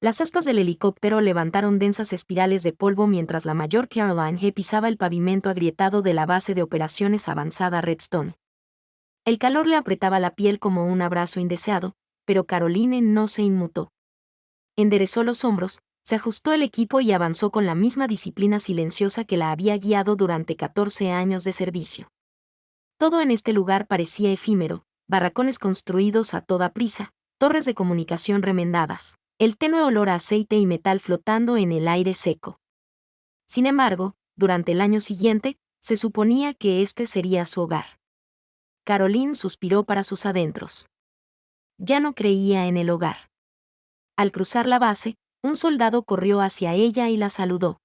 Las aspas del helicóptero levantaron densas espirales de polvo mientras la mayor Caroline G. pisaba el pavimento agrietado de la base de operaciones avanzada Redstone. El calor le apretaba la piel como un abrazo indeseado, pero Caroline no se inmutó. Enderezó los hombros, se ajustó el equipo y avanzó con la misma disciplina silenciosa que la había guiado durante 14 años de servicio. Todo en este lugar parecía efímero, barracones construidos a toda prisa, torres de comunicación remendadas, el tenue olor a aceite y metal flotando en el aire seco. Sin embargo, durante el año siguiente, se suponía que este sería su hogar. Caroline suspiró para sus adentros. Ya no creía en el hogar. Al cruzar la base, un soldado corrió hacia ella y la saludó.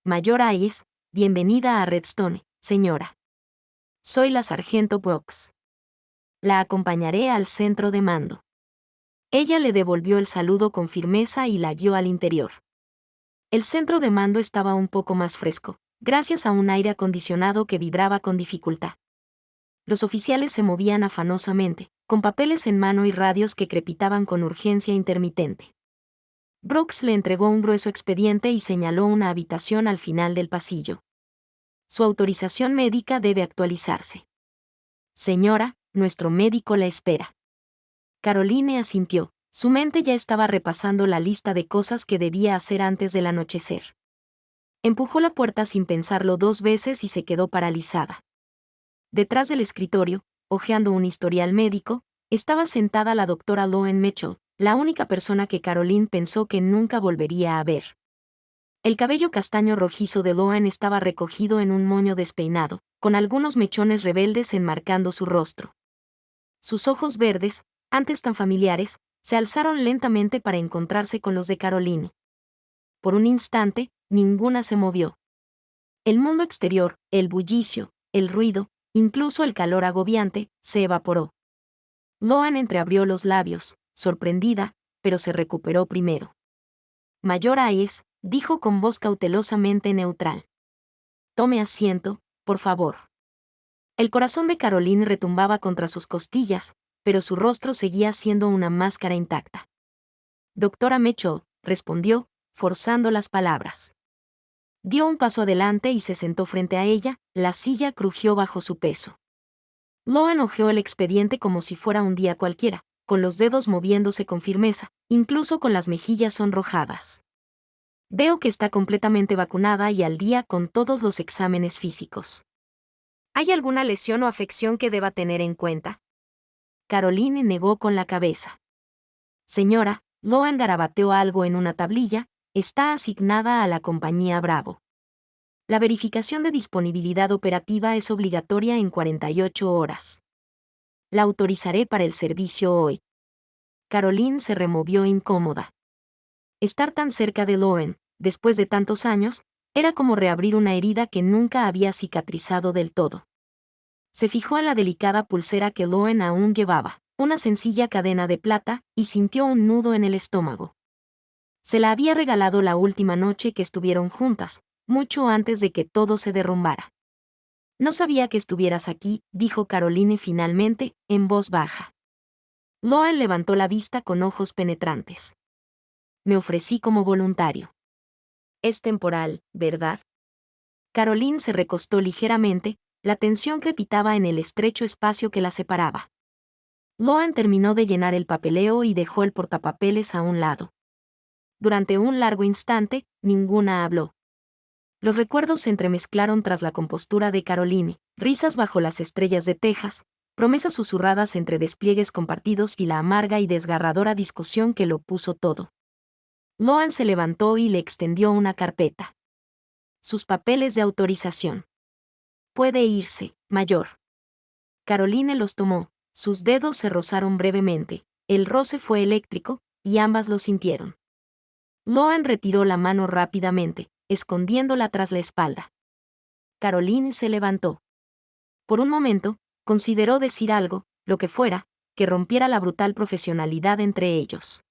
Mayor Hayes, bienvenida a Redstone, señora. Soy la sargento Brooks. La acompañaré al centro de mando. Ella le devolvió el saludo con firmeza y la guió al interior. El centro de mando estaba un poco más fresco, gracias a un aire acondicionado que vibraba con dificultad. Los oficiales se movían afanosamente, con papeles en mano y radios que crepitaban con urgencia intermitente. Brooks le entregó un grueso expediente y señaló una habitación al final del pasillo. Su autorización médica debe actualizarse. Señora, nuestro médico la espera. Caroline asintió. Su mente ya estaba repasando la lista de cosas que debía hacer antes del anochecer. Empujó la puerta sin pensarlo 2 veces y se quedó paralizada. Detrás del escritorio, hojeando un historial médico, estaba sentada la doctora Loen Mitchell, la única persona que Caroline pensó que nunca volvería a ver. El cabello castaño rojizo de Loen estaba recogido en un moño despeinado, con algunos mechones rebeldes enmarcando su rostro. Sus ojos verdes, antes tan familiares, se alzaron lentamente para encontrarse con los de Caroline. Por un instante, ninguna se movió. El mundo exterior, el bullicio, el ruido, incluso el calor agobiante, se evaporó. Loan entreabrió los labios, sorprendida, pero se recuperó primero. Mayor Hayes, dijo con voz cautelosamente neutral. Tome asiento, por favor. El corazón de Caroline retumbaba contra sus costillas, pero su rostro seguía siendo una máscara intacta. Doctora Mitchell, respondió, forzando las palabras. Dio un paso adelante y se sentó frente a ella, la silla crujió bajo su peso. Loan hojeó el expediente como si fuera un día cualquiera, con los dedos moviéndose con firmeza, incluso con las mejillas sonrojadas. Veo que está completamente vacunada y al día con todos los exámenes físicos. ¿Hay alguna lesión o afección que deba tener en cuenta? Caroline negó con la cabeza. Señora, Loan garabateó algo en una tablilla, está asignada a la compañía Bravo. La verificación de disponibilidad operativa es obligatoria en 48 horas. La autorizaré para el servicio hoy. Caroline se removió incómoda. Estar tan cerca de Loan, después de tantos años, era como reabrir una herida que nunca había cicatrizado del todo. Se fijó en la delicada pulsera que Loan aún llevaba, una sencilla cadena de plata, y sintió un nudo en el estómago. Se la había regalado la última noche que estuvieron juntas, mucho antes de que todo se derrumbara. No sabía que estuvieras aquí, dijo Caroline finalmente, en voz baja. Loan levantó la vista con ojos penetrantes. Me ofrecí como voluntario. Es temporal, ¿verdad? Caroline se recostó ligeramente, la tensión crepitaba en el estrecho espacio que la separaba. Loan terminó de llenar el papeleo y dejó el portapapeles a un lado. Durante un largo instante, ninguna habló. Los recuerdos se entremezclaron tras la compostura de Caroline, risas bajo las estrellas de Texas, promesas susurradas entre despliegues compartidos y la amarga y desgarradora discusión que lo puso todo. Loan se levantó y le extendió una carpeta. Sus papeles de autorización. Puede irse, mayor. Caroline los tomó, sus dedos se rozaron brevemente, el roce fue eléctrico, y ambas lo sintieron. Loan retiró la mano rápidamente, escondiéndola tras la espalda. Caroline se levantó. Por un momento, consideró decir algo, lo que fuera, que rompiera la brutal profesionalidad entre ellos.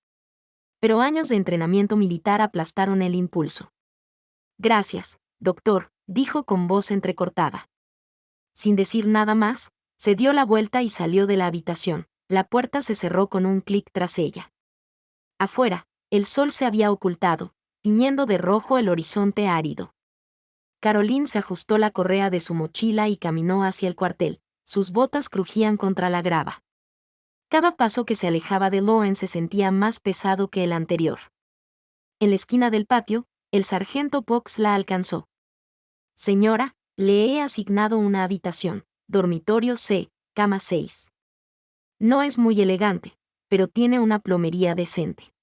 Pero años de entrenamiento militar aplastaron el impulso. Gracias, doctor, dijo con voz entrecortada. Sin decir nada más, se dio la vuelta y salió de la habitación. La puerta se cerró con un clic tras ella. Afuera, el sol se había ocultado, tiñendo de rojo el horizonte árido. Caroline se ajustó la correa de su mochila y caminó hacia el cuartel. Sus botas crujían contra la grava. Cada paso que se alejaba de Loen se sentía más pesado que el anterior. En la esquina del patio, el sargento Box la alcanzó. Señora, le he asignado una habitación, dormitorio C, cama 6. No es muy elegante, pero tiene una plomería decente.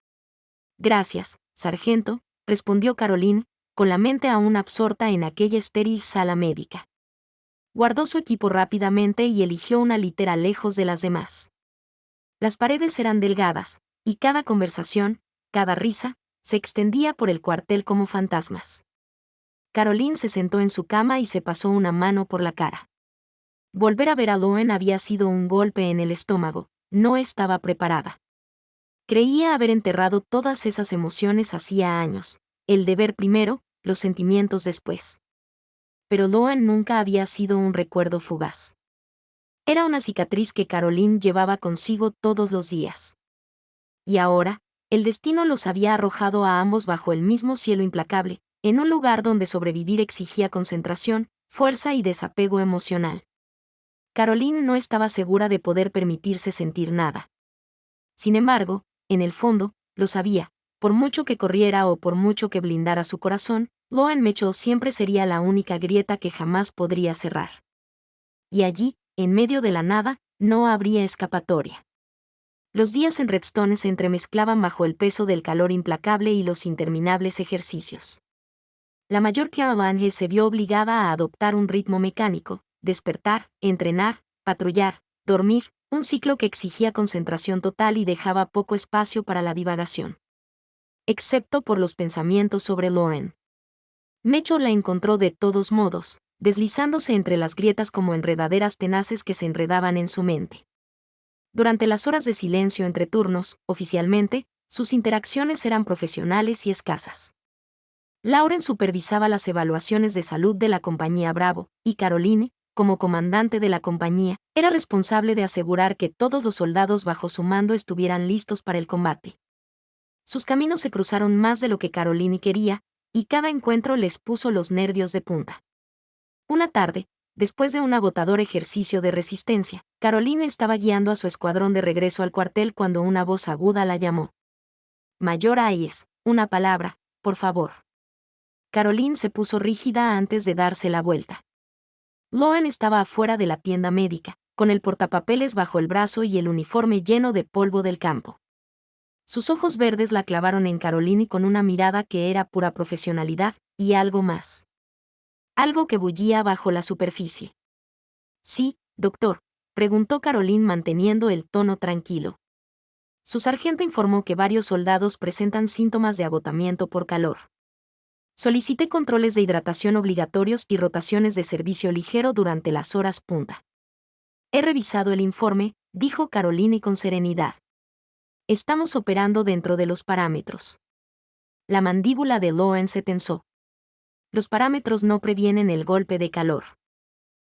Gracias, sargento, respondió Caroline, con la mente aún absorta en aquella estéril sala médica. Guardó su equipo rápidamente y eligió una litera lejos de las demás. Las paredes eran delgadas, y cada conversación, cada risa, se extendía por el cuartel como fantasmas. Caroline se sentó en su cama y se pasó una mano por la cara. Volver a ver a Loen había sido un golpe en el estómago, no estaba preparada. Creía haber enterrado todas esas emociones hacía años, el deber primero, los sentimientos después. Pero Loen nunca había sido un recuerdo fugaz. Era una cicatriz que Caroline llevaba consigo todos los días. Y ahora, el destino los había arrojado a ambos bajo el mismo cielo implacable, en un lugar donde sobrevivir exigía concentración, fuerza y desapego emocional. Caroline no estaba segura de poder permitirse sentir nada. Sin embargo, en el fondo, lo sabía, por mucho que corriera o por mucho que blindara su corazón, Loen Mecho siempre sería la única grieta que jamás podría cerrar. Y allí, en medio de la nada, no habría escapatoria. Los días en Redstone se entremezclaban bajo el peso del calor implacable y los interminables ejercicios. La mayor Caroline se vio obligada a adoptar un ritmo mecánico, despertar, entrenar, patrullar, dormir, un ciclo que exigía concentración total y dejaba poco espacio para la divagación. Excepto por los pensamientos sobre Loen. Mecho la encontró de todos modos, deslizándose entre las grietas como enredaderas tenaces que se enredaban en su mente. Durante las horas de silencio entre turnos, oficialmente, sus interacciones eran profesionales y escasas. Lauren supervisaba las evaluaciones de salud de la compañía Bravo, y Caroline, como comandante de la compañía, era responsable de asegurar que todos los soldados bajo su mando estuvieran listos para el combate. Sus caminos se cruzaron más de lo que Caroline quería, y cada encuentro les puso los nervios de punta. Una tarde, después de un agotador ejercicio de resistencia, Caroline estaba guiando a su escuadrón de regreso al cuartel cuando una voz aguda la llamó. Mayor Hayes, una palabra, por favor. Caroline se puso rígida antes de darse la vuelta. Loen estaba afuera de la tienda médica, con el portapapeles bajo el brazo y el uniforme lleno de polvo del campo. Sus ojos verdes la clavaron en Caroline con una mirada que era pura profesionalidad, y algo más. Algo que bullía bajo la superficie. Sí, doctor, preguntó Caroline manteniendo el tono tranquilo. Su sargento informó que varios soldados presentan síntomas de agotamiento por calor. Solicité controles de hidratación obligatorios y rotaciones de servicio ligero durante las horas punta. He revisado el informe, dijo Caroline con serenidad. Estamos operando dentro de los parámetros. La mandíbula de Loen se tensó. Los parámetros no previenen el golpe de calor.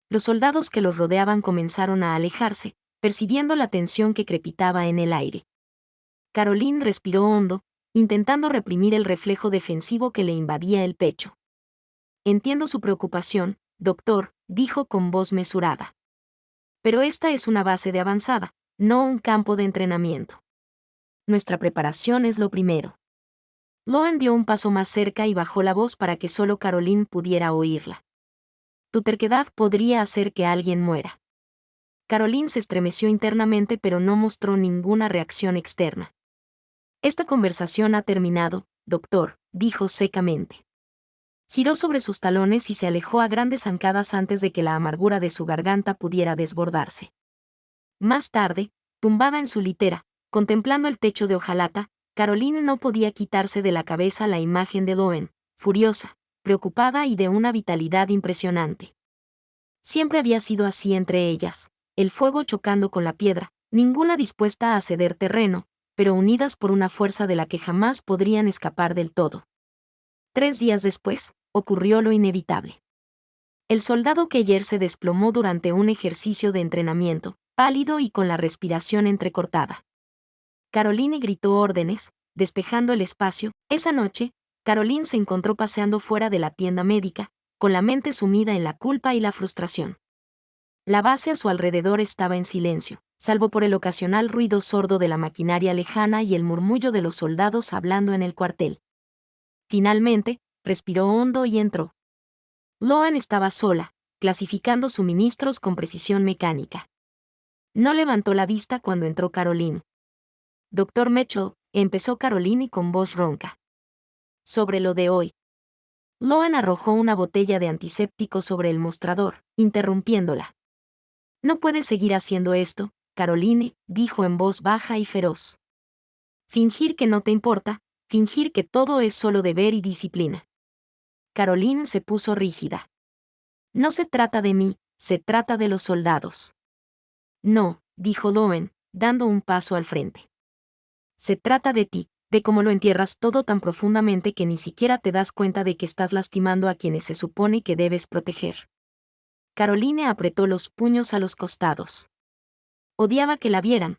Los soldados que los rodeaban comenzaron a alejarse, percibiendo la tensión que crepitaba en el aire. Caroline respiró hondo, intentando reprimir el reflejo defensivo que le invadía el pecho. Entiendo su preocupación, doctor, dijo con voz mesurada. Pero esta es una base de avanzada, no un campo de entrenamiento. Nuestra preparación es lo primero. Loen dio un paso más cerca y bajó la voz para que solo Caroline pudiera oírla. Tu terquedad podría hacer que alguien muera. Caroline se estremeció internamente pero no mostró ninguna reacción externa. Esta conversación ha terminado, doctor, dijo secamente. Giró sobre sus talones y se alejó a grandes zancadas antes de que la amargura de su garganta pudiera desbordarse. Más tarde, tumbada en su litera, contemplando el techo de hojalata, Caroline no podía quitarse de la cabeza la imagen de Loen, furiosa, preocupada y de una vitalidad impresionante. Siempre había sido así entre ellas, el fuego chocando con la piedra, ninguna dispuesta a ceder terreno, pero unidas por una fuerza de la que jamás podrían escapar del todo. 3 días después, ocurrió lo inevitable. El soldado Keller se desplomó durante un ejercicio de entrenamiento, pálido y con la respiración entrecortada. Caroline gritó órdenes, despejando el espacio. Esa noche, Caroline se encontró paseando fuera de la tienda médica, con la mente sumida en la culpa y la frustración. La base a su alrededor estaba en silencio, salvo por el ocasional ruido sordo de la maquinaria lejana y el murmullo de los soldados hablando en el cuartel. Finalmente, respiró hondo y entró. Loan estaba sola, clasificando suministros con precisión mecánica. No levantó la vista cuando entró Caroline. «Dr. Mitchell», empezó Caroline con voz ronca. «Sobre lo de hoy». Loan arrojó una botella de antiséptico sobre el mostrador, interrumpiéndola. «No puedes seguir haciendo esto, Caroline», dijo en voz baja y feroz. «Fingir que no te importa, fingir que todo es solo deber y disciplina». Caroline se puso rígida. «No se trata de mí, se trata de los soldados». «No», dijo Loan, dando un paso al frente. «Se trata de ti, de cómo lo entierras todo tan profundamente que ni siquiera te das cuenta de que estás lastimando a quienes se supone que debes proteger». Caroline apretó los puños a los costados. Odiaba que la vieran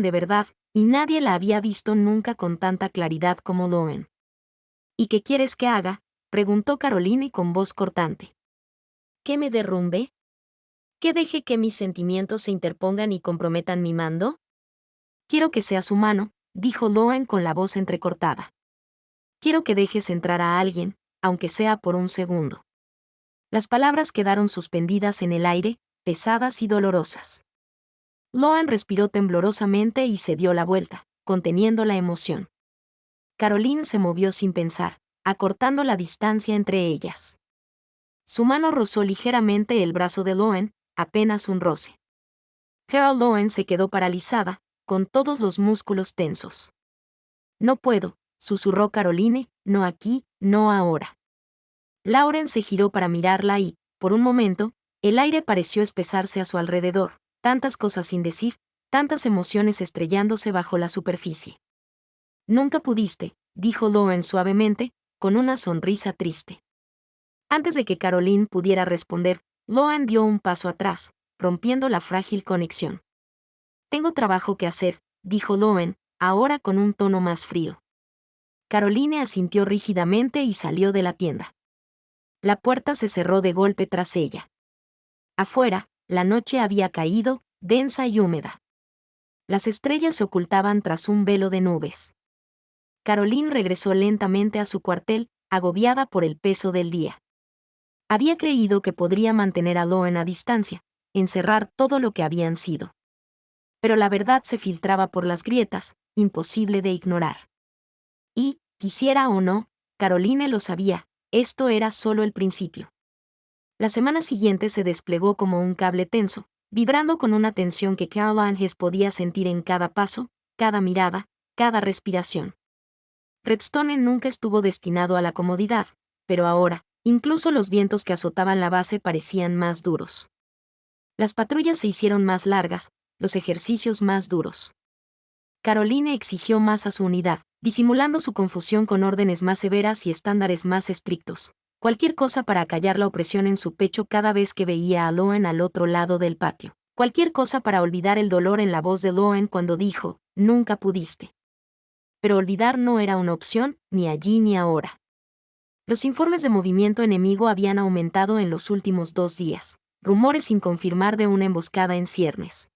de verdad, y nadie la había visto nunca con tanta claridad como Loan. «¿Y qué quieres que haga?», preguntó Caroline con voz cortante. «¿Que me derrumbe? ¿Que deje que mis sentimientos se interpongan y comprometan mi mando?» «Quiero que seas humano», dijo Loan con la voz entrecortada. «Quiero que dejes entrar a alguien, aunque sea por un segundo». Las palabras quedaron suspendidas en el aire, pesadas y dolorosas. Loan respiró temblorosamente y se dio la vuelta, conteniendo la emoción. Caroline se movió sin pensar, acortando la distancia entre ellas. Su mano rozó ligeramente el brazo de Loan, apenas un roce. Carol Loan se quedó paralizada, con todos los músculos tensos. «No puedo», susurró Caroline, «no aquí, no ahora». Lauren se giró para mirarla y, por un momento, el aire pareció espesarse a su alrededor, tantas cosas sin decir, tantas emociones estrellándose bajo la superficie. «Nunca pudiste», dijo Loan suavemente, con una sonrisa triste. Antes de que Caroline pudiera responder, Loan dio un paso atrás, rompiendo la frágil conexión. «Tengo trabajo que hacer», dijo Loan, ahora con un tono más frío. Caroline asintió rígidamente y salió de la tienda. La puerta se cerró de golpe tras ella. Afuera, la noche había caído, densa y húmeda. Las estrellas se ocultaban tras un velo de nubes. Caroline regresó lentamente a su cuartel, agobiada por el peso del día. Había creído que podría mantener a Loan a distancia, encerrar todo lo que habían sido. Pero la verdad se filtraba por las grietas, imposible de ignorar. Y, quisiera o no, Caroline lo sabía, esto era solo el principio. La semana siguiente se desplegó como un cable tenso, vibrando con una tensión que Caroline podía sentir en cada paso, cada mirada, cada respiración. Redstone nunca estuvo destinado a la comodidad, pero ahora, incluso los vientos que azotaban la base parecían más duros. Las patrullas se hicieron más largas, los ejercicios más duros. Caroline exigió más a su unidad, disimulando su confusión con órdenes más severas y estándares más estrictos. Cualquier cosa para acallar la opresión en su pecho cada vez que veía a Loan al otro lado del patio. Cualquier cosa para olvidar el dolor en la voz de Loan cuando dijo, «Nunca pudiste». Pero olvidar no era una opción, ni allí ni ahora. Los informes de movimiento enemigo habían aumentado en los últimos 2 días, rumores sin confirmar de una emboscada en ciernes.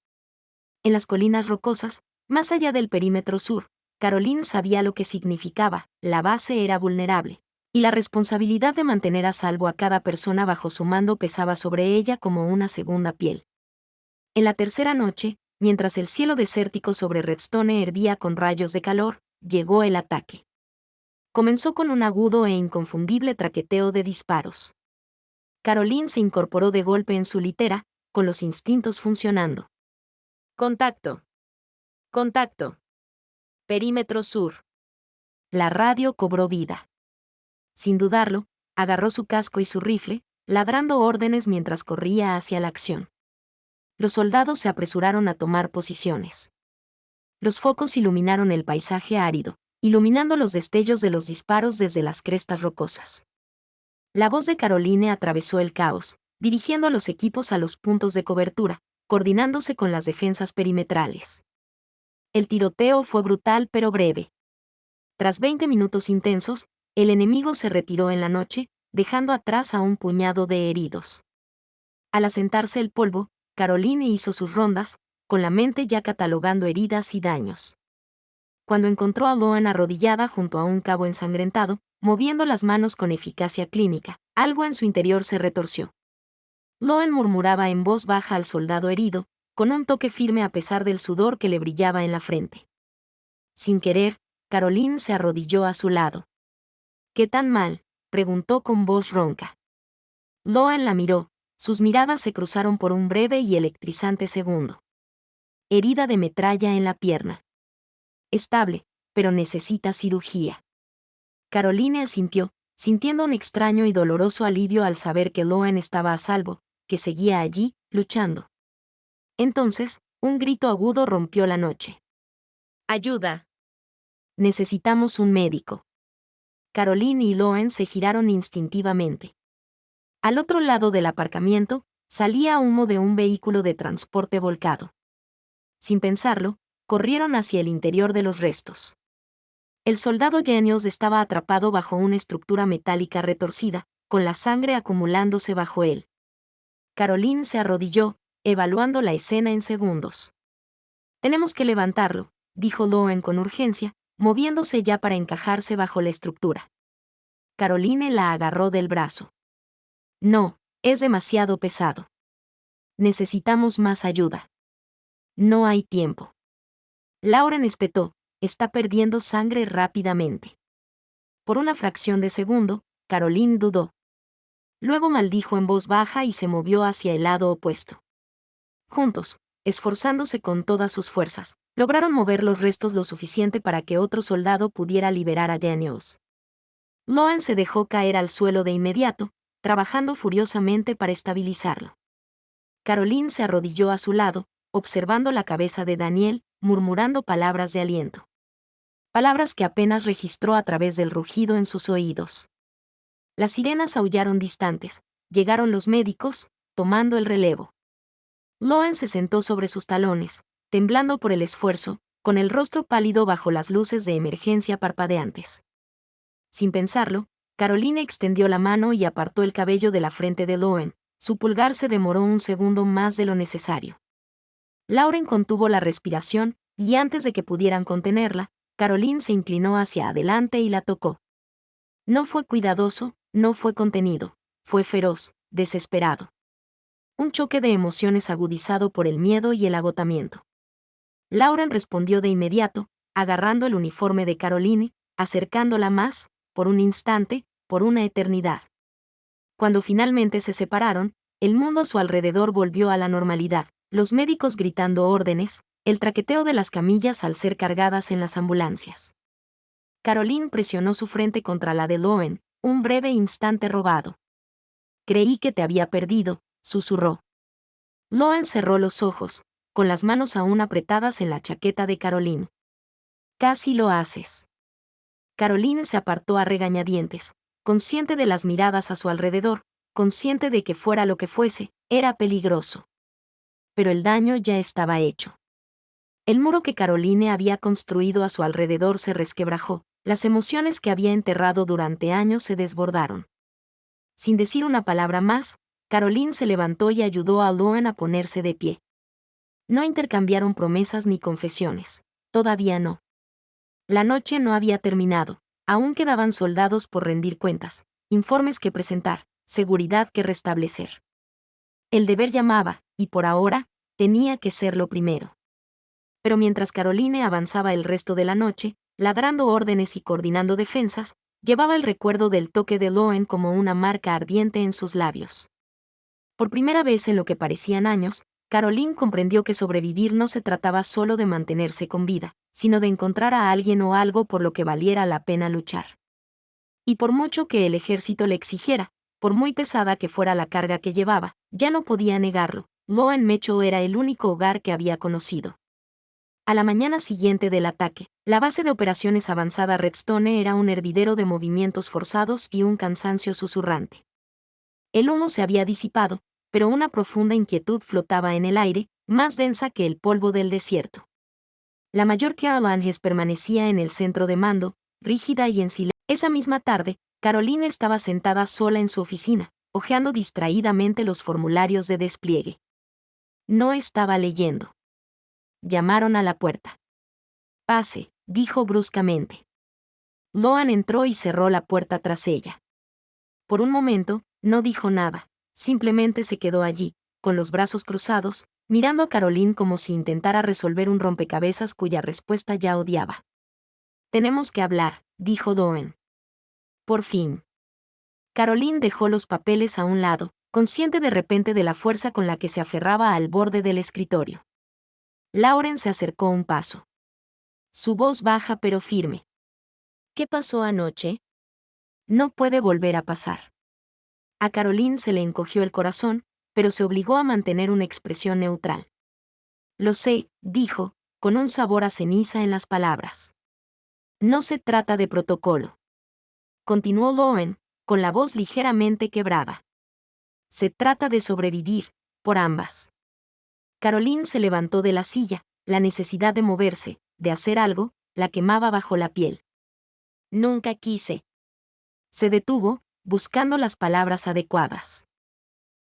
En las colinas rocosas, más allá del perímetro sur, Caroline sabía lo que significaba, la base era vulnerable, y la responsabilidad de mantener a salvo a cada persona bajo su mando pesaba sobre ella como una segunda piel. En la tercera noche, mientras el cielo desértico sobre Redstone hervía con rayos de calor, llegó el ataque. Comenzó con un agudo e inconfundible traqueteo de disparos. Caroline se incorporó de golpe en su litera, con los instintos funcionando. «Contacto. Contacto. Perímetro sur». La radio cobró vida. Sin dudarlo, agarró su casco y su rifle, ladrando órdenes mientras corría hacia la acción. Los soldados se apresuraron a tomar posiciones. Los focos iluminaron el paisaje árido, iluminando los destellos de los disparos desde las crestas rocosas. La voz de Caroline atravesó el caos, dirigiendo a los equipos a los puntos de cobertura, coordinándose con las defensas perimetrales. El tiroteo fue brutal pero breve. Tras 20 minutos intensos, el enemigo se retiró en la noche, dejando atrás a un puñado de heridos. Al asentarse el polvo, Caroline hizo sus rondas, con la mente ya catalogando heridas y daños. Cuando encontró a Loan arrodillada junto a un cabo ensangrentado, moviendo las manos con eficacia clínica, algo en su interior se retorció. Loan murmuraba en voz baja al soldado herido, con un toque firme a pesar del sudor que le brillaba en la frente. Sin querer, Caroline se arrodilló a su lado. ¿Qué tan mal?, preguntó con voz ronca. Loan la miró, sus miradas se cruzaron por un breve y electrizante segundo. Herida de metralla en la pierna. Estable, pero necesita cirugía. Caroline asintió, sintiendo un extraño y doloroso alivio al saber que Loan estaba a salvo, que seguía allí, luchando. Entonces, un grito agudo rompió la noche. ¡Ayuda! Necesitamos un médico. Caroline y Loan se giraron instintivamente. Al otro lado del aparcamiento, salía humo de un vehículo de transporte volcado. Sin pensarlo, corrieron hacia el interior de los restos. El soldado Jenius estaba atrapado bajo una estructura metálica retorcida, con la sangre acumulándose bajo él. Caroline se arrodilló, evaluando la escena en segundos. «Tenemos que levantarlo», dijo Loan con urgencia, moviéndose ya para encajarse bajo la estructura. Caroline la agarró del brazo. «No, es demasiado pesado. Necesitamos más ayuda. No hay tiempo». Lauren espetó, «Está perdiendo sangre rápidamente». Por una fracción de segundo, Caroline dudó. Luego maldijo en voz baja y se movió hacia el lado opuesto. Juntos, esforzándose con todas sus fuerzas, lograron mover los restos lo suficiente para que otro soldado pudiera liberar a Daniels. Loan se dejó caer al suelo de inmediato, trabajando furiosamente para estabilizarlo. Caroline se arrodilló a su lado, observando la cabeza de Daniel, murmurando palabras de aliento. Palabras que apenas registró a través del rugido en sus oídos. Las sirenas aullaron distantes, llegaron los médicos, tomando el relevo. Loan se sentó sobre sus talones, temblando por el esfuerzo, con el rostro pálido bajo las luces de emergencia parpadeantes. Sin pensarlo, Caroline extendió la mano y apartó el cabello de la frente de Loan. Su pulgar se demoró un segundo más de lo necesario. Lauren contuvo la respiración, y antes de que pudieran contenerla, Caroline se inclinó hacia adelante y la tocó. No fue cuidadoso, no fue contenido, fue feroz, desesperado. Un choque de emociones agudizado por el miedo y el agotamiento. Lauren respondió de inmediato, agarrando el uniforme de Caroline, acercándola más, por un instante, por una eternidad. Cuando finalmente se separaron, el mundo a su alrededor volvió a la normalidad, los médicos gritando órdenes, el traqueteo de las camillas al ser cargadas en las ambulancias. Caroline presionó su frente contra la de Loan, un breve instante robado. «Creí que te había perdido», susurró. Loan cerró los ojos, con las manos aún apretadas en la chaqueta de Caroline. «Casi lo haces». Caroline se apartó a regañadientes, consciente de las miradas a su alrededor, consciente de que fuera lo que fuese, era peligroso. Pero el daño ya estaba hecho. El muro que Caroline había construido a su alrededor se resquebrajó, las emociones que había enterrado durante años se desbordaron. Sin decir una palabra más, Caroline se levantó y ayudó a Loan a ponerse de pie. No intercambiaron promesas ni confesiones, todavía no. La noche no había terminado, aún quedaban soldados por rendir cuentas, informes que presentar, seguridad que restablecer. El deber llamaba, y por ahora, tenía que ser lo primero. Pero mientras Caroline avanzaba el resto de la noche, ladrando órdenes y coordinando defensas, llevaba el recuerdo del toque de Loan como una marca ardiente en sus labios. Por primera vez en lo que parecían años, Caroline comprendió que sobrevivir no se trataba solo de mantenerse con vida, sino de encontrar a alguien o algo por lo que valiera la pena luchar. Y por mucho que el ejército le exigiera, por muy pesada que fuera la carga que llevaba, ya no podía negarlo, Loan Mecho era el único hogar que había conocido. A la mañana siguiente del ataque, la base de operaciones avanzada Redstone era un hervidero de movimientos forzados y un cansancio susurrante. El humo se había disipado, pero una profunda inquietud flotaba en el aire, más densa que el polvo del desierto. La mayor Caroline Hess permanecía en el centro de mando, rígida y en silencio. Esa misma tarde, Caroline estaba sentada sola en su oficina, hojeando distraídamente los formularios de despliegue. No estaba leyendo. Llamaron a la puerta. «Pase», dijo bruscamente. Loan entró y cerró la puerta tras ella. Por un momento, no dijo nada, simplemente se quedó allí, con los brazos cruzados, mirando a Caroline como si intentara resolver un rompecabezas cuya respuesta ya odiaba. «Tenemos que hablar», dijo Loan. Por fin. Caroline dejó los papeles a un lado, consciente de repente de la fuerza con la que se aferraba al borde del escritorio. Lauren se acercó un paso. Su voz baja pero firme. «¿Qué pasó anoche?» «No puede volver a pasar». A Caroline se le encogió el corazón, pero se obligó a mantener una expresión neutral. «Lo sé», dijo, con un sabor a ceniza en las palabras. «No se trata de protocolo», continuó Loan, con la voz ligeramente quebrada. «Se trata de sobrevivir, por ambas». Caroline se levantó de la silla, la necesidad de moverse, de hacer algo, la quemaba bajo la piel. «Nunca quise». Se detuvo, buscando las palabras adecuadas.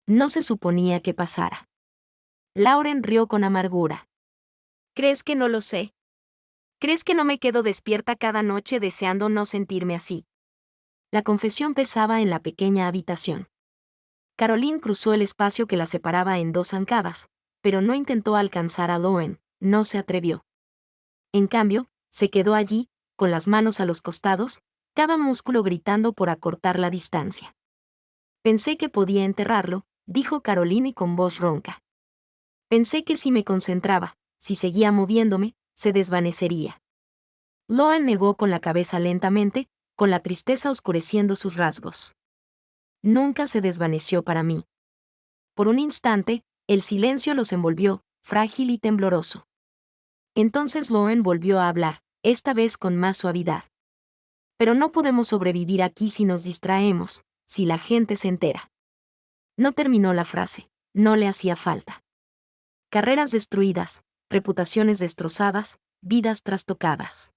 No se suponía que pasara. Lauren rió con amargura. «¿Crees que no lo sé? ¿Crees que no me quedo despierta cada noche deseando no sentirme así?» La confesión pesaba en la pequeña habitación. Caroline cruzó el espacio que la separaba en dos zancadas, pero no intentó alcanzar a Loan, no se atrevió. En cambio, se quedó allí, con las manos a los costados, cada músculo gritando por acortar la distancia. «Pensé que podía enterrarlo», dijo Caroline con voz ronca. «Pensé que si me concentraba, si seguía moviéndome, se desvanecería». Loan negó con la cabeza lentamente, con la tristeza oscureciendo sus rasgos. «Nunca se desvaneció para mí». Por un instante, el silencio los envolvió, frágil y tembloroso. Entonces Loan volvió a hablar, esta vez con más suavidad. «Pero no podemos sobrevivir aquí si nos distraemos, si la gente se entera». No terminó la frase, no le hacía falta. Carreras destruidas, reputaciones destrozadas, vidas trastocadas.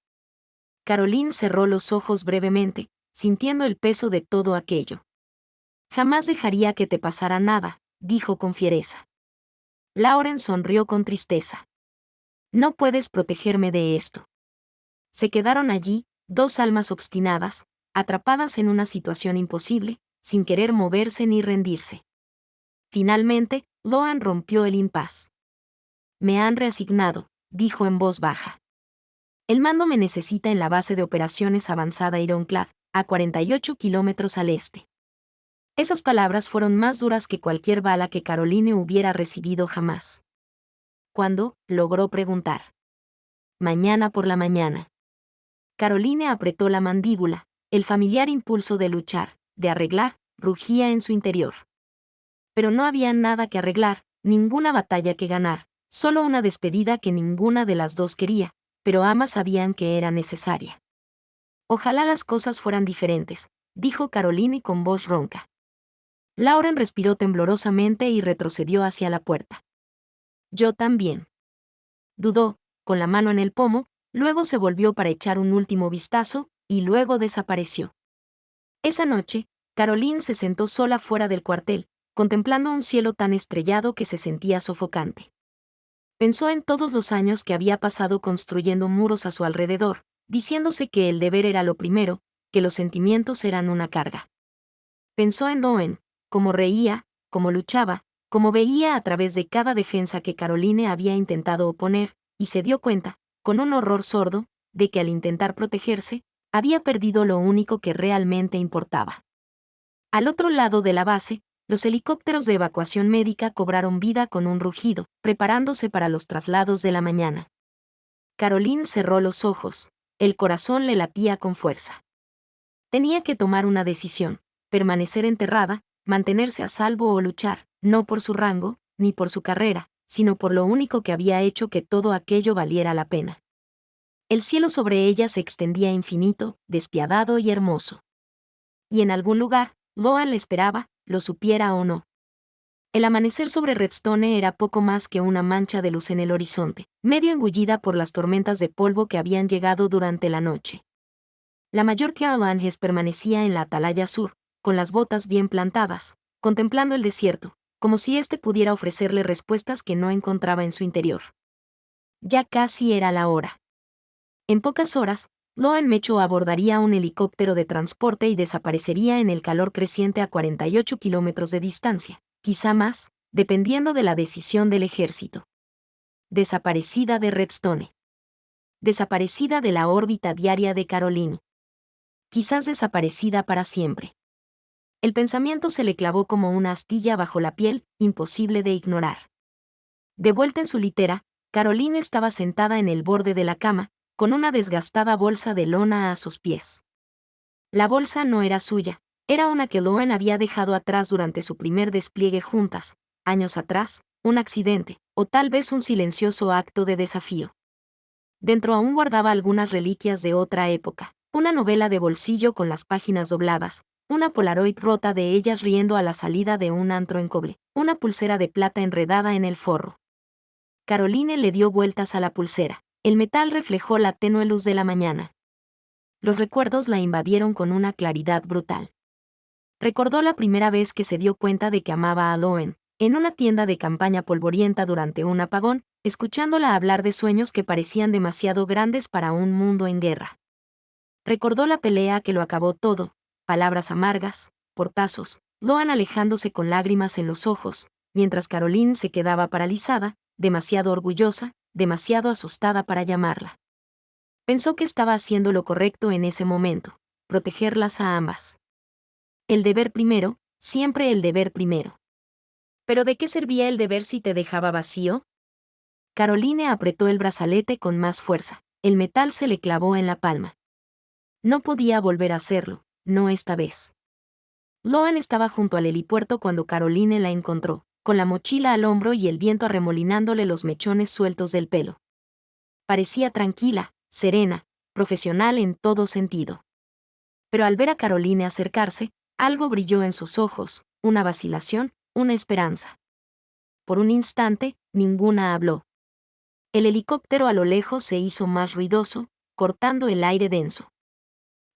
Caroline cerró los ojos brevemente, sintiendo el peso de todo aquello. «Jamás dejaría que te pasara nada», dijo con fiereza. Lauren sonrió con tristeza. «No puedes protegerme de esto». Se quedaron allí, dos almas obstinadas, atrapadas en una situación imposible, sin querer moverse ni rendirse. Finalmente, Loan rompió el impas. «Me han reasignado», dijo en voz baja. «El mando me necesita en la base de operaciones avanzada Ironclad, a 48 kilómetros al este». Esas palabras fueron más duras que cualquier bala que Caroline hubiera recibido jamás. ¿Cuándo?, logró preguntar. «Mañana por la mañana». Caroline apretó la mandíbula, el familiar impulso de luchar, de arreglar, rugía en su interior. Pero no había nada que arreglar, ninguna batalla que ganar, solo una despedida que ninguna de las dos quería, pero ambas sabían que era necesaria. «Ojalá las cosas fueran diferentes», dijo Caroline con voz ronca. Lauren respiró temblorosamente y retrocedió hacia la puerta. «Yo también». Dudó, con la mano en el pomo, luego se volvió para echar un último vistazo, y luego desapareció. Esa noche, Caroline se sentó sola fuera del cuartel, contemplando un cielo tan estrellado que se sentía sofocante. Pensó en todos los años que había pasado construyendo muros a su alrededor, diciéndose que el deber era lo primero, que los sentimientos eran una carga. Pensó en Loan, cómo reía, cómo luchaba, cómo veía a través de cada defensa que Caroline había intentado oponer, y se dio cuenta, con un horror sordo, de que al intentar protegerse, había perdido lo único que realmente importaba. Al otro lado de la base, los helicópteros de evacuación médica cobraron vida con un rugido, preparándose para los traslados de la mañana. Caroline cerró los ojos, el corazón le latía con fuerza. Tenía que tomar una decisión, permanecer enterrada, mantenerse a salvo o luchar, no por su rango, ni por su carrera, sino por lo único que había hecho que todo aquello valiera la pena. El cielo sobre ella se extendía infinito, despiadado y hermoso. Y en algún lugar, Loan le esperaba, lo supiera o no. El amanecer sobre Redstone era poco más que una mancha de luz en el horizonte, medio engullida por las tormentas de polvo que habían llegado durante la noche. La mayor Caroline Hess permanecía en la atalaya sur, con las botas bien plantadas, contemplando el desierto, como si éste pudiera ofrecerle respuestas que no encontraba en su interior. Ya casi era la hora. En pocas horas, Loan Mecho abordaría un helicóptero de transporte y desaparecería en el calor creciente a 48 kilómetros de distancia, quizá más, dependiendo de la decisión del ejército. Desaparecida de Redstone. Desaparecida de la órbita diaria de Caroline. Quizás desaparecida para siempre. El pensamiento se le clavó como una astilla bajo la piel, imposible de ignorar. De vuelta en su litera, Caroline estaba sentada en el borde de la cama, con una desgastada bolsa de lona a sus pies. La bolsa no era suya, era una que Loan había dejado atrás durante su primer despliegue juntas, años atrás, un accidente, o tal vez un silencioso acto de desafío. Dentro aún guardaba algunas reliquias de otra época, una novela de bolsillo con las páginas dobladas, una Polaroid rota de ellas riendo a la salida de un antro en Coble, una pulsera de plata enredada en el forro. Caroline le dio vueltas a la pulsera. El metal reflejó la tenue luz de la mañana. Los recuerdos la invadieron con una claridad brutal. Recordó la primera vez que se dio cuenta de que amaba a Loan, en una tienda de campaña polvorienta durante un apagón, escuchándola hablar de sueños que parecían demasiado grandes para un mundo en guerra. Recordó la pelea que lo acabó todo, palabras amargas, portazos, Loan alejándose con lágrimas en los ojos, mientras Caroline se quedaba paralizada, demasiado orgullosa, demasiado asustada para llamarla. Pensó que estaba haciendo lo correcto en ese momento, protegerlas a ambas. El deber primero, siempre el deber primero. ¿Pero de qué servía el deber si te dejaba vacío? Caroline apretó el brazalete con más fuerza, el metal se le clavó en la palma. No podía volver a hacerlo, no esta vez. Loan estaba junto al helipuerto cuando Caroline la encontró, con la mochila al hombro y el viento arremolinándole los mechones sueltos del pelo. Parecía tranquila, serena, profesional en todo sentido. Pero al ver a Caroline acercarse, algo brilló en sus ojos, una vacilación, una esperanza. Por un instante, ninguna habló. El helicóptero a lo lejos se hizo más ruidoso, cortando el aire denso.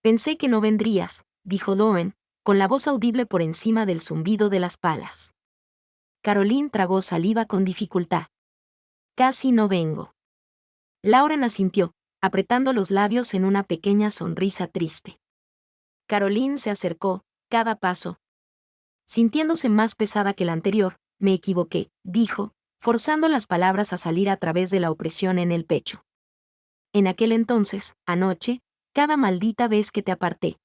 Pensé que no vendrías, dijo Loan, con la voz audible por encima del zumbido de las palas. Caroline tragó saliva con dificultad. Casi no vengo. Lauren asintió, apretando los labios en una pequeña sonrisa triste. Caroline se acercó, cada paso. Sintiéndose más pesada que la anterior, me equivoqué, dijo, forzando las palabras a salir a través de la opresión en el pecho. En aquel entonces, anoche, cada maldita vez que te aparté.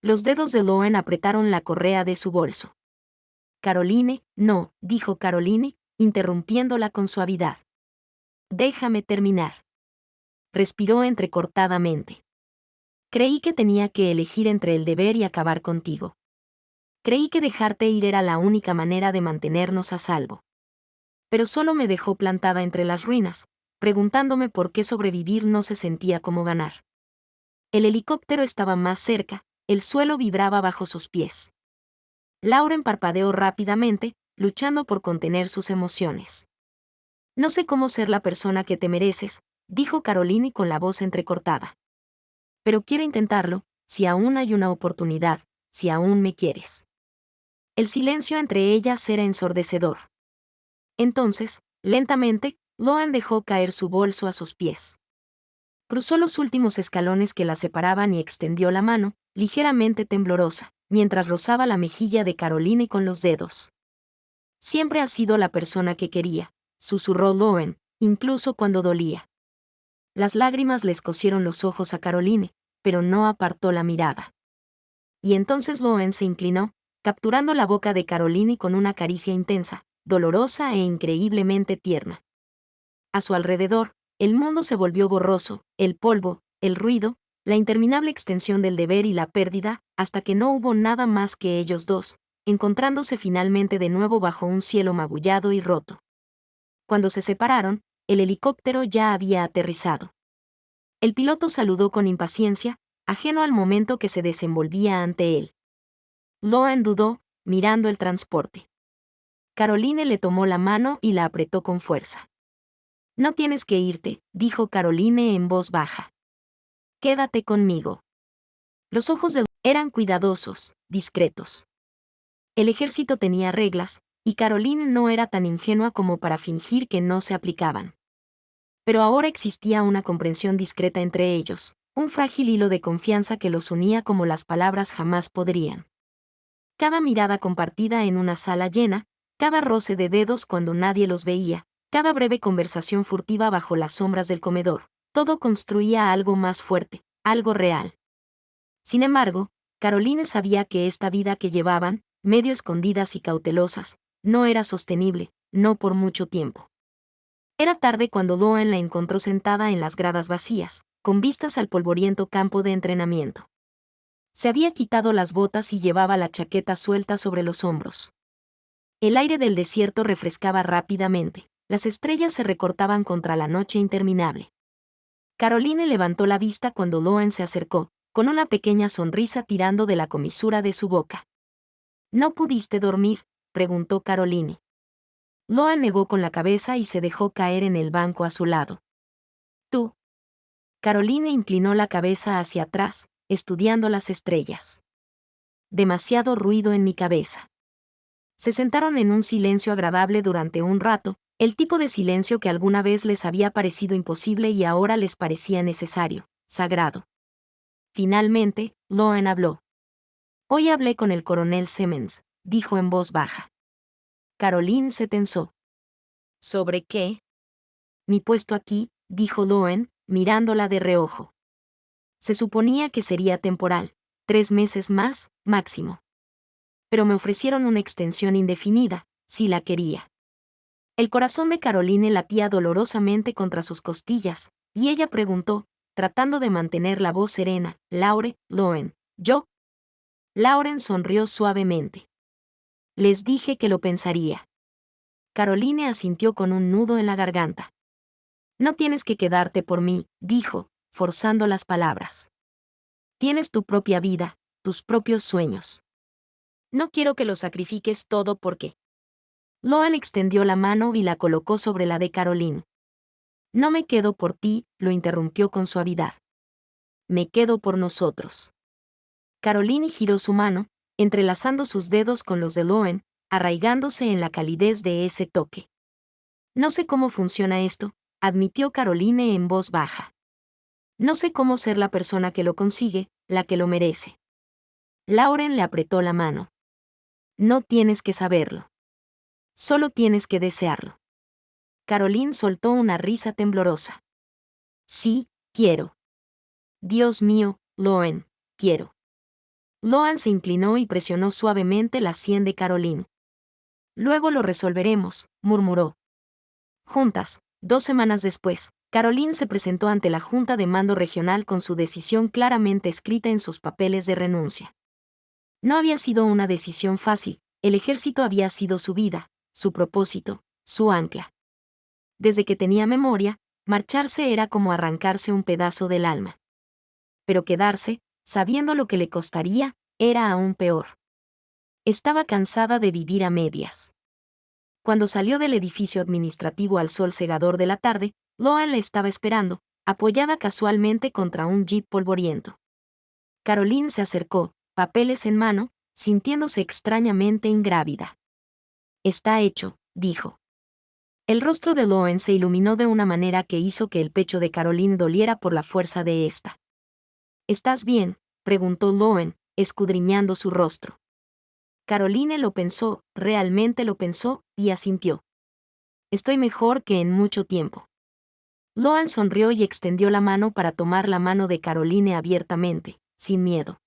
Los dedos de Loan apretaron la correa de su bolso. Caroline, no, dijo Caroline, interrumpiéndola con suavidad. Déjame terminar. Respiró entrecortadamente. Creí que tenía que elegir entre el deber y acabar contigo. Creí que dejarte ir era la única manera de mantenernos a salvo. Pero solo me dejó plantada entre las ruinas, preguntándome por qué sobrevivir no se sentía como ganar. El helicóptero estaba más cerca, el suelo vibraba bajo sus pies. Lauren parpadeó rápidamente, luchando por contener sus emociones. No sé cómo ser la persona que te mereces, dijo Caroline con la voz entrecortada. Pero quiero intentarlo, si aún hay una oportunidad, si aún me quieres. El silencio entre ellas era ensordecedor. Entonces, lentamente, Loan dejó caer su bolso a sus pies. Cruzó los últimos escalones que la separaban y extendió la mano, ligeramente temblorosa, mientras rozaba la mejilla de Caroline con los dedos. Siempre has sido la persona que quería, susurró Loan, incluso cuando dolía. Las lágrimas le escocieron los ojos a Caroline, pero no apartó la mirada. Y entonces Loan se inclinó, capturando la boca de Caroline con una caricia intensa, dolorosa e increíblemente tierna. A su alrededor, el mundo se volvió borroso, el polvo, el ruido, la interminable extensión del deber y la pérdida, hasta que no hubo nada más que ellos dos, encontrándose finalmente de nuevo bajo un cielo magullado y roto. Cuando se separaron, el helicóptero ya había aterrizado. El piloto saludó con impaciencia, ajeno al momento que se desenvolvía ante él. Loan dudó, mirando el transporte. Caroline le tomó la mano y la apretó con fuerza. No tienes que irte, dijo Caroline en voz baja. Quédate conmigo. Los ojos de eran cuidadosos, discretos. El ejército tenía reglas, y Caroline no era tan ingenua como para fingir que no se aplicaban. Pero ahora existía una comprensión discreta entre ellos, un frágil hilo de confianza que los unía como las palabras jamás podrían. Cada mirada compartida en una sala llena, cada roce de dedos cuando nadie los veía, cada breve conversación furtiva bajo las sombras del comedor, todo construía algo más fuerte, algo real. Sin embargo, Caroline sabía que esta vida que llevaban, medio escondidas y cautelosas, no era sostenible, no por mucho tiempo. Era tarde cuando Loan la encontró sentada en las gradas vacías, con vistas al polvoriento campo de entrenamiento. Se había quitado las botas y llevaba la chaqueta suelta sobre los hombros. El aire del desierto refrescaba rápidamente, las estrellas se recortaban contra la noche interminable. Caroline levantó la vista cuando Loan se acercó, con una pequeña sonrisa tirando de la comisura de su boca. ¿No pudiste dormir?, preguntó Caroline. Loan negó con la cabeza y se dejó caer en el banco a su lado. ¿Tú? Caroline inclinó la cabeza hacia atrás, estudiando las estrellas. Demasiado ruido en mi cabeza. Se sentaron en un silencio agradable durante un rato, el tipo de silencio que alguna vez les había parecido imposible y ahora les parecía necesario, sagrado. Finalmente, Loan habló. Hoy hablé con el coronel Simmons, dijo en voz baja. Caroline se tensó. ¿Sobre qué? Mi puesto aquí, dijo Loan, mirándola de reojo. Se suponía que sería temporal, 3 meses más, máximo. Pero me ofrecieron una extensión indefinida, si la quería. El corazón de Caroline latía dolorosamente contra sus costillas, y ella preguntó, tratando de mantener la voz serena, Loan, ¿yo? Lauren sonrió suavemente. Les dije que lo pensaría. Caroline asintió con un nudo en la garganta. No tienes que quedarte por mí, dijo, forzando las palabras. Tienes tu propia vida, tus propios sueños. No quiero que lo sacrifiques todo porque... Loan extendió la mano y la colocó sobre la de Caroline. No me quedo por ti, lo interrumpió con suavidad. Me quedo por nosotros. Caroline giró su mano, entrelazando sus dedos con los de Loan, arraigándose en la calidez de ese toque. No sé cómo funciona esto, admitió Caroline en voz baja. No sé cómo ser la persona que lo consigue, la que lo merece. Lauren le apretó la mano. No tienes que saberlo. Solo tienes que desearlo. Caroline soltó una risa temblorosa. Sí, quiero. Dios mío, Loan, quiero. Loan se inclinó y presionó suavemente la sien de Caroline. Luego lo resolveremos, murmuró. Juntas, 2 semanas después, Caroline se presentó ante la Junta de Mando Regional con su decisión claramente escrita en sus papeles de renuncia. No había sido una decisión fácil, el ejército había sido su vida, su propósito, su ancla. Desde que tenía memoria, marcharse era como arrancarse un pedazo del alma. Pero quedarse, sabiendo lo que le costaría, era aún peor. Estaba cansada de vivir a medias. Cuando salió del edificio administrativo al sol cegador de la tarde, Loan la estaba esperando, apoyada casualmente contra un jeep polvoriento. Caroline se acercó, papeles en mano, sintiéndose extrañamente ingrávida. Está hecho, dijo. El rostro de Loan se iluminó de una manera que hizo que el pecho de Caroline doliera por la fuerza de esta. ¿Estás bien?, preguntó Loan, escudriñando su rostro. Caroline lo pensó, realmente lo pensó, y asintió. Estoy mejor que en mucho tiempo. Loan sonrió y extendió la mano para tomar la mano de Caroline abiertamente, sin miedo.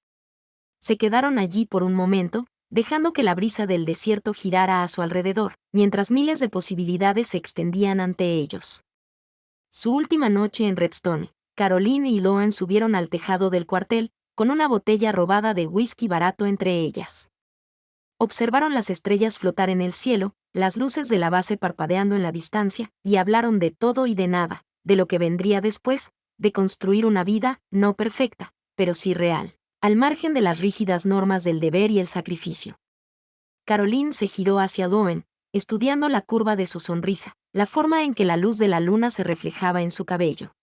Se quedaron allí por un momento, dejando que la brisa del desierto girara a su alrededor, mientras miles de posibilidades se extendían ante ellos. Su última noche en Redstone, Caroline y Loan subieron al tejado del cuartel, con una botella robada de whisky barato entre ellas. Observaron las estrellas flotar en el cielo, las luces de la base parpadeando en la distancia, y hablaron de todo y de nada, de lo que vendría después, de construir una vida, no perfecta, pero sí real, al margen de las rígidas normas del deber y el sacrificio. Caroline se giró hacia Loan, estudiando la curva de su sonrisa, la forma en que la luz de la luna se reflejaba en su cabello.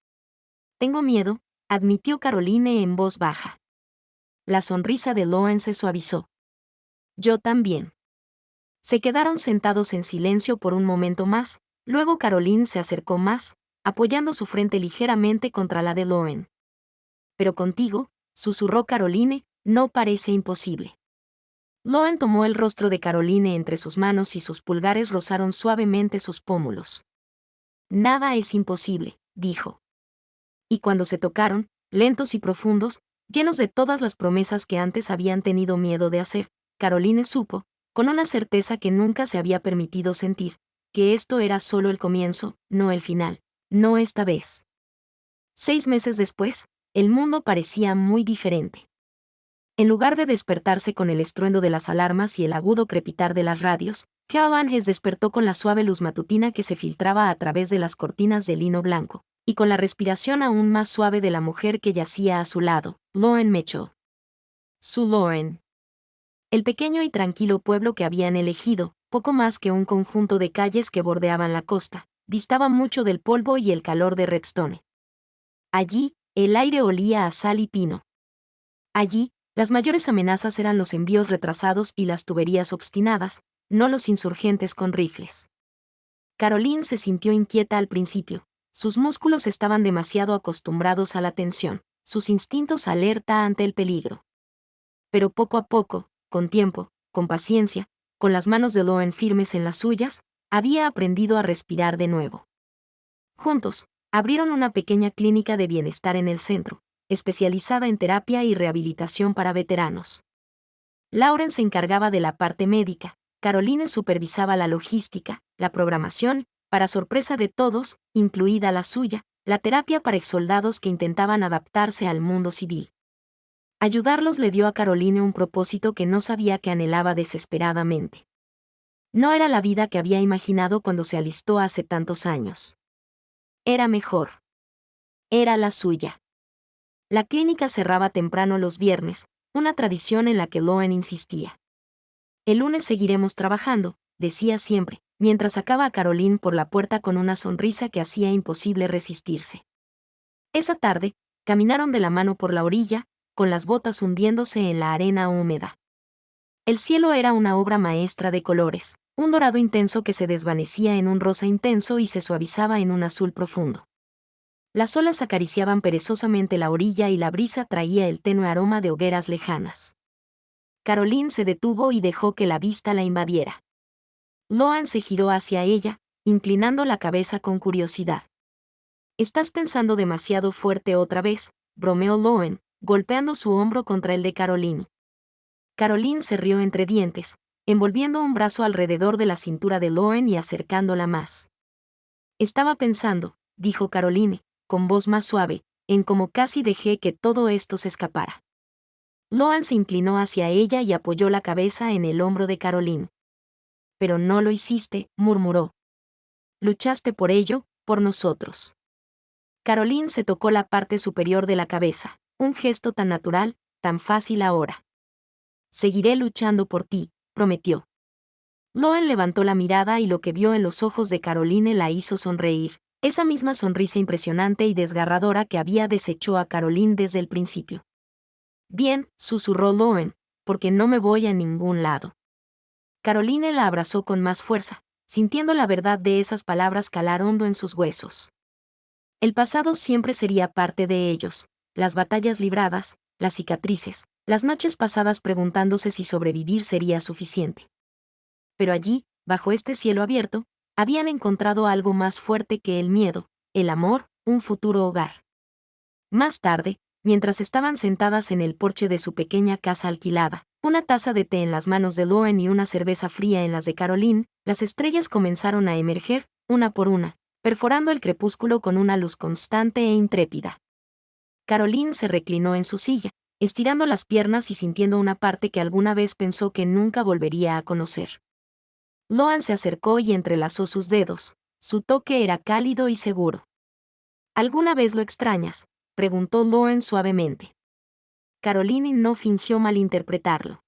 Tengo miedo, admitió Caroline en voz baja. La sonrisa de Loen se suavizó. Yo también. Se quedaron sentados en silencio por un momento más, luego Caroline se acercó más, apoyando su frente ligeramente contra la de Loen. Pero contigo, susurró Caroline, no parece imposible. Loen tomó el rostro de Caroline entre sus manos y sus pulgares rozaron suavemente sus pómulos. Nada es imposible, dijo. Y cuando se tocaron, lentos y profundos, llenos de todas las promesas que antes habían tenido miedo de hacer, Caroline supo, con una certeza que nunca se había permitido sentir, que esto era solo el comienzo, no el final, no esta vez. 6 meses después, el mundo parecía muy diferente. En lugar de despertarse con el estruendo de las alarmas y el agudo crepitar de las radios, Caroline despertó con la suave luz matutina que se filtraba a través de las cortinas de lino blanco, y con la respiración aún más suave de la mujer que yacía a su lado, Loen Mitchell. Su Loen. El pequeño y tranquilo pueblo que habían elegido, poco más que un conjunto de calles que bordeaban la costa, distaba mucho del polvo y el calor de Redstone. Allí, el aire olía a sal y pino. Allí, las mayores amenazas eran los envíos retrasados y las tuberías obstinadas, no los insurgentes con rifles. Caroline se sintió inquieta al principio. Sus músculos estaban demasiado acostumbrados a la tensión, sus instintos alerta ante el peligro. Pero poco a poco, con tiempo, con paciencia, con las manos de Loen firmes en las suyas, había aprendido a respirar de nuevo. Juntos, abrieron una pequeña clínica de bienestar en el centro, especializada en terapia y rehabilitación para veteranos. Lauren se encargaba de la parte médica, Caroline supervisaba la logística, la programación, para sorpresa de todos, incluida la suya, la terapia para exsoldados que intentaban adaptarse al mundo civil. Ayudarlos le dio a Caroline un propósito que no sabía que anhelaba desesperadamente. No era la vida que había imaginado cuando se alistó hace tantos años. Era mejor. Era la suya. La clínica cerraba temprano los viernes, una tradición en la que Loen insistía. El lunes seguiremos trabajando, decía siempre, mientras sacaba a Caroline por la puerta con una sonrisa que hacía imposible resistirse. Esa tarde, caminaron de la mano por la orilla, con las botas hundiéndose en la arena húmeda. El cielo era una obra maestra de colores, un dorado intenso que se desvanecía en un rosa intenso y se suavizaba en un azul profundo. Las olas acariciaban perezosamente la orilla y la brisa traía el tenue aroma de hogueras lejanas. Caroline se detuvo y dejó que la vista la invadiera. Loen se giró hacia ella, inclinando la cabeza con curiosidad. «Estás pensando demasiado fuerte otra vez», bromeó Loen, golpeando su hombro contra el de Caroline. Caroline se rió entre dientes, envolviendo un brazo alrededor de la cintura de Loen y acercándola más. «Estaba pensando», dijo Caroline, con voz más suave, en cómo casi dejé que todo esto se escapara. Loen se inclinó hacia ella y apoyó la cabeza en el hombro de Caroline. «Pero no lo hiciste», murmuró. «Luchaste por ello, por nosotros». Caroline se tocó la parte superior de la cabeza, un gesto tan natural, tan fácil ahora. «Seguiré luchando por ti», prometió. Loen levantó la mirada y lo que vio en los ojos de Caroline la hizo sonreír, esa misma sonrisa impresionante y desgarradora que había deshecho a Caroline desde el principio. «Bien», susurró Loen, «porque no me voy a ningún lado». Caroline la abrazó con más fuerza, sintiendo la verdad de esas palabras calar hondo en sus huesos. El pasado siempre sería parte de ellos, las batallas libradas, las cicatrices, las noches pasadas preguntándose si sobrevivir sería suficiente. Pero allí, bajo este cielo abierto, habían encontrado algo más fuerte que el miedo, el amor, un futuro hogar. Más tarde, mientras estaban sentadas en el porche de su pequeña casa alquilada, una taza de té en las manos de Loen y una cerveza fría en las de Caroline, las estrellas comenzaron a emerger, una por una, perforando el crepúsculo con una luz constante e intrépida. Caroline se reclinó en su silla, estirando las piernas y sintiendo una parte que alguna vez pensó que nunca volvería a conocer. Loen se acercó y entrelazó sus dedos, su toque era cálido y seguro. «¿Alguna vez lo extrañas?», preguntó Loen suavemente. Caroline no fingió malinterpretarlo.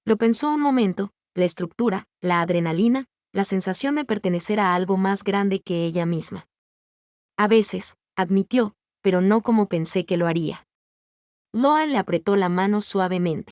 Lo pensó un momento, la estructura, la adrenalina, la sensación de pertenecer a algo más grande que ella misma. «A veces», admitió, «pero no como pensé que lo haría». Loan le apretó la mano suavemente.